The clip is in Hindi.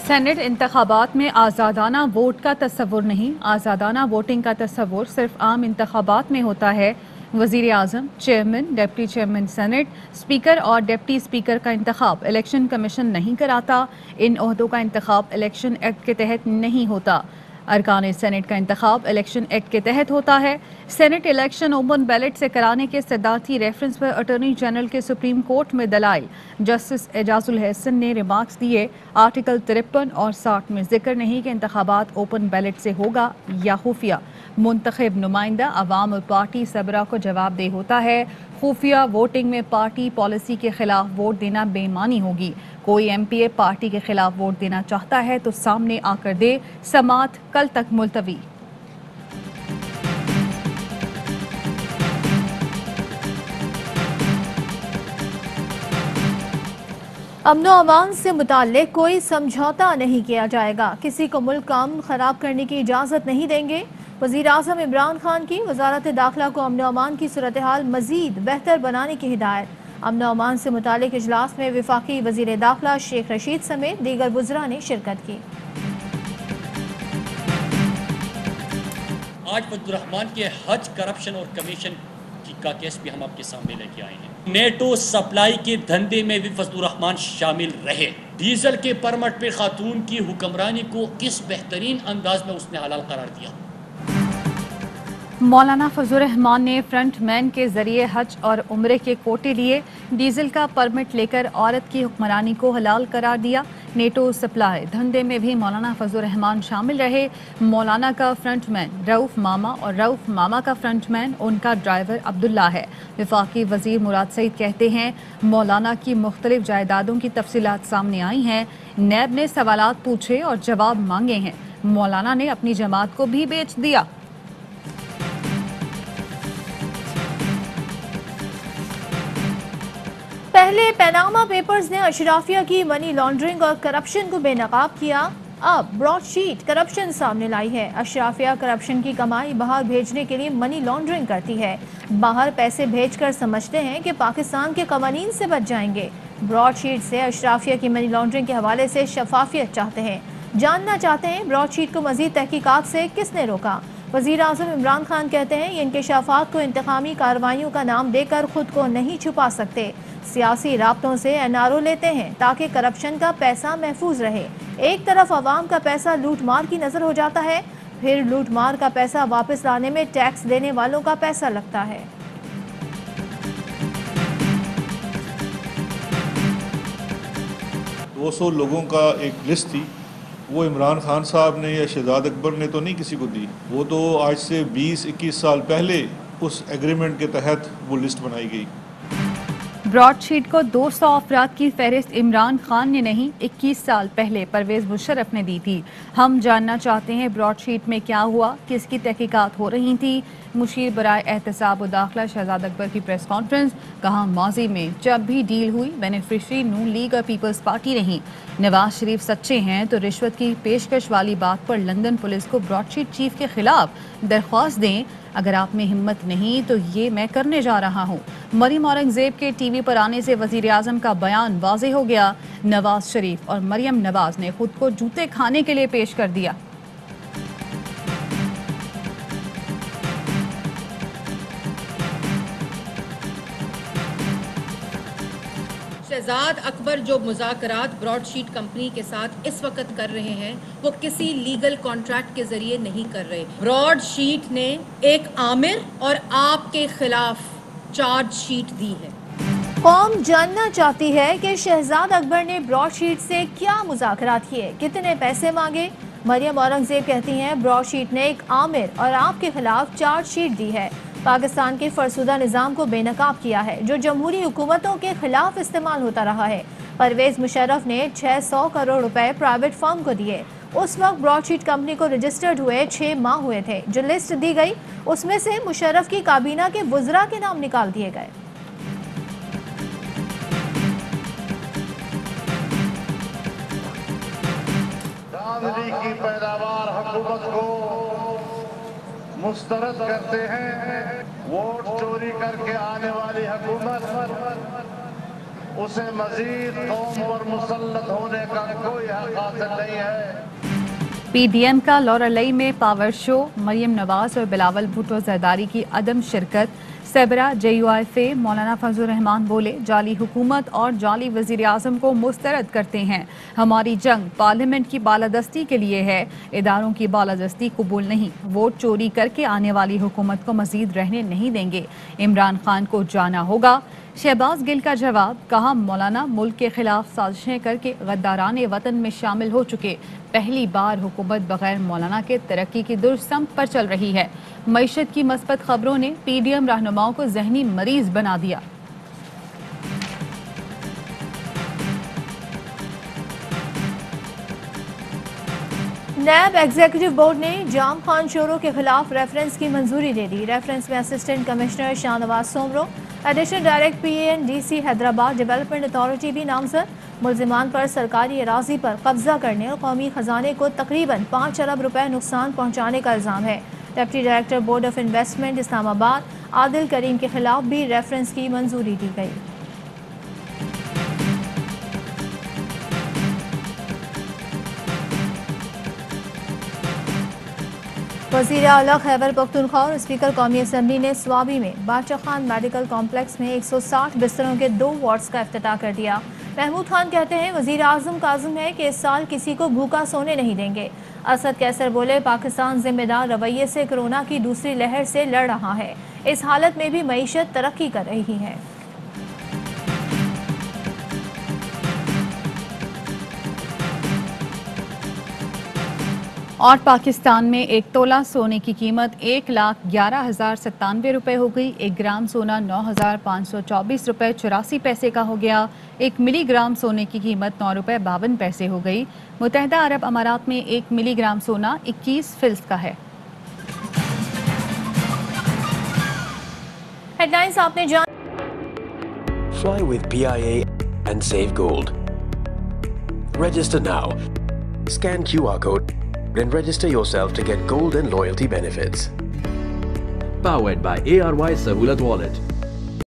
सेनेट इंतखाबात में आज़ादाना वोट का तस्वुर नहीं, आज़ादाना वोटिंग का तस्वुर सिर्फ आम इंतखाबात में होता है। वज़ीर आज़म, chairman, deputy chairman senate, speaker और डिप्टी स्पीकर का इंतखाब इलेक्शन कमीशन नहीं कराता। इन ओहदों का इंतखाब इलेक्शन एक्ट के तहत नहीं होता। अरकान सेनेट का इंतखाब इलेक्शन एक्ट के तहत होता है। सेनेट इलेक्शन ओपन बैलेट से कराने के सदाती रेफरेंस पर अटॉर्नी जनरल के सुप्रीम कोर्ट में दलाइल। जस्टिस एजाजुल हसन ने रिमार्क्स दिए, आर्टिकल 53 और 60 में जिक्र नहीं कि इंतखाबात ओपन बैलेट से होगा या खुफिया। मुंतखब नुमाइंदा अवाम और पार्टी सबरा को जवाबदेह होता है। खुफिया वोटिंग में पार्टी पॉलिसी के खिलाफ वोट देना बेईमानी होगी। कोई MPA पार्टी के खिलाफ वोट देना चाहता है तो सामने आकर दे। समात कल तक मुलतवी। अमनो अमान से मुताल्लिक कोई समझौता नहीं किया जाएगा। किसी को मुल्क का अमन खराब करने की इजाज़त नहीं देंगे। वज़ीर आज़म इमरान खान की वज़ारत दाखिला को अमनो अमान की सूरत हाल मज़ीद बेहतर बनाने की हिदायत। अमनो अमान से मुताल्लिक इजलास में वफाकी वज़ीर दाखिला शेख रशीद समेत दीगर वज़रा ने शिरकत की। आज फजलुर्रहमान के हज करप्शन और कमीशन का केस भी हम आपके सामने लेके आए हैं। नेटो सप्लाई के धंधे में भी फजलुर्रहमान शामिल रहे। डीजल के परमिट पे खातून की हुक्मरानी को किस बेहतरीन अंदाज में उसने हलाल करार दिया। मौलाना फजलुर्रहमान ने फ्रंटमैन के जरिए हज और उम्रे के कोटे लिए। डीजल का परमिट लेकर औरत की हुक्मरानी को हलाल करार दिया। नेटो सप्लाई धंधे में भी मौलाना फजलुर्रहमान शामिल रहे। मौलाना का फ्रंटमैन रऊफ मामा और रऊफ मामा का फ्रंटमैन उनका ड्राइवर अब्दुल्ला है। वफाकी वजीर मुराद सईद कहते हैं, मौलाना की मुख्तलिफ जायदादों की तफसीलात सामने आई हैं। नैब ने सवालात पूछे और जवाब मांगे हैं। मौलाना ने अपनी जमात को भी बेच दिया। पहले पनामा पेपर्स ने अशराफिया की मनी लॉन्ड्रिंग और करप्शन को बेनकाब किया। अब ब्रॉडशीट करप्शन सामने लाई है। अशराफिया करप्शन की कमाई बाहर भेजने के लिए मनी लॉन्ड्रिंग करती है। बाहर पैसे भेजकर समझते हैं कि पाकिस्तान के कवानीन से बच जाएंगे। ब्रॉडशीट से अशराफिया की मनी लॉन्ड्रिंग के हवाले से शफाफियत चाहते हैं। जानना चाहते हैं ब्रॉडशीट को मजीद तहकीकात से किसने रोका। वज़ीर आज़म इमरान खान कहते हैं, ये इंकशाफात को इंतकामी कार्रवाइयों का नाम देकर खुद को नहीं छुपा सकते। सियासी राब्तों से NRO लेते हैं ताकि करप्शन का पैसा महफूज रहे। एक तरफ अवाम का पैसा लूट मार की नजर हो जाता है, फिर लूट मार का पैसा वापस लाने में टैक्स देने वालों का पैसा लगता है। दो 200 लोगों का एक लिस्ट थी, वो इमरान खान साहब ने या शहजाद अकबर ने तो नहीं किसी को दी। वो तो आज से 20-21 साल पहले उस एग्रीमेंट के तहत वो लिस्ट बनाई गई। ब्रॉडशीट को 200 अफराद की फहरिस्त इमरान खान ने नहीं, 21 साल पहले परवेज मुशर्रफ ने दी थी। हम जानना चाहते हैं ब्रॉडशीट में क्या हुआ, किसकी तहकीकात हो रही थी। मुशीर बराए एहतसाब व दाखिला शहजाद अकबर की प्रेस कॉन्फ्रेंस। कहा, माजी में जब भी डील हुई बेनिफिशरी नून लीग और पीपल्स पार्टी रही। नवाज शरीफ सच्चे हैं तो रिश्वत की पेशकश वाली बात पर लंदन पुलिस को ब्रॉडशीट चीफ के खिलाफ दरख्वास्त दें। अगर आप में हिम्मत नहीं तो ये मैं करने जा रहा हूँ। मरियम औरंगजेब के TV पर आने से वजीर आजम का बयान वाज़ेह हो गया। नवाज शरीफ और मरियम नवाज ने खुद को जूते खाने के लिए पेश कर दिया। शहजाद अकबर जो मुज़ाकरात ब्रॉडशीट कंपनी के साथ इस वक्त कर रहे हैं वो किसी लीगल कॉन्ट्रैक्ट के जरिए नहीं कर रहे। ब्रॉडशीट ने एक आमिर और आपके खिलाफ चार्जशीट दी है। कौम जानना चाहती है कि शहजाद अकबर ने ब्रॉडशीट से क्या मुज़ाकरात किए, कितने पैसे मांगे। मरियम औरंगजेब कहती हैं, ब्रॉडशीट ने एक आमिर और आपके खिलाफ चार्जशीट दी है। पाकिस्तान के फरसुदा निज़ाम को बेनकाब किया है जो जमहूरी हुकूमतों के खिलाफ इस्तेमाल होता रहा है। परवेज मुशर्रफ ने 600 करोड़ रुपए प्राइवेट फर्म को दिए। उस वक्त ब्रॉडशीट कंपनी को रजिस्टर्ड हुए 6 माह हुए थे। जो लिस्ट दी गई उसमें से मुशर्रफ की काबीना के वुज़रा के नाम निकाल दिए गए। की पैदावार हुकूमत को मुस्तरद करते हैं। वोट चोरी करके आने वाली हुकूमत उसे मजीद कौम पर मुसल्लत होने का कोई हक हासिल नहीं है। पीडीएम का लॉरलई में पावर शो, मरियम नवाज और बिलावल भुट्टो जरदारी की अदम शिरकत। सबरा JUIF मौलाना फजलुर रहमान बोले, जाली हुकूमत और जाली वजीर आजम को मुस्तरद करते हैं। हमारी जंग पार्लियामेंट की बालादस्ती के लिए है, इदारों की बालादस्ती कबूल नहीं। वोट चोरी करके आने वाली हुकूमत को मजीद रहने नहीं देंगे। इमरान खान को जाना होगा। शहबाज गिल का जवाब, कहा मौलाना मुल्क के खिलाफ साजिशें करके गद्दारान वतन में शामिल हो चुके। पहली बार हुकूमत बगैर मौलाना के तरक्की की दुर्समत पर चल रही है। मईशत की मस्बत खबरों ने पीडीएम रहनुमाओं को जहनी मरीज बना दिया। नैब एग्जीक्यूटिव बोर्ड ने जाम खान शोरों के खिलाफ रेफरेंस की मंजूरी दे दी। रेफरेंस में assistant commissioner Shahnawaz Soomro, additional director PANDC Hyderabad development authority भी नामजद। मुल्जिमान पर सरकारी अराजी पर कब्जा करने और कौमी खजाने को तकरीबन 5 अरब रुपए नुकसान पहुंचाने का इल्ज़ाम है। Deputy director board of investment Islamabad Adil Karim के खिलाफ भी रेफरेंस की मंजूरी दी गई। वज़ीर आला खैबर पख्तूनख्वा और स्पीकर कौमी असम्बली ने स्वाबी में बादशाह खान मेडिकल कॉम्प्लेक्स में 160 बिस्तरों के 2 वार्ड्स का इफ्तिताह कर दिया। महमूद खान कहते हैं, वज़ीर आज़म का आज़म है कि इस साल किसी को भूखा सोने नहीं देंगे। असद कैसर बोले, पाकिस्तान जिम्मेदार रवैये से कोरोना की दूसरी लहर से लड़ रहा है। इस हालत में भी मईशत तरक्की कर रही है। और पाकिस्तान में एक तोला सोने की कीमत 1,11,097 रुपये हो गई। 1 ग्राम सोना 9,524 रुपये 84 पैसे का हो गया। 1 मिलीग्राम सोने की कीमत 9 रुपये 52 पैसे हो गई। मुत्तहिदा अरब अमारात में 1 मिलीग्राम सोना 21 फिल्स का है। हेडलाइंस आपने जान। Fly with PIA and save gold. Register now. Scan QR code and register yourself to get gold and loyalty benefits. Powered by ARY Sahulat Wallet.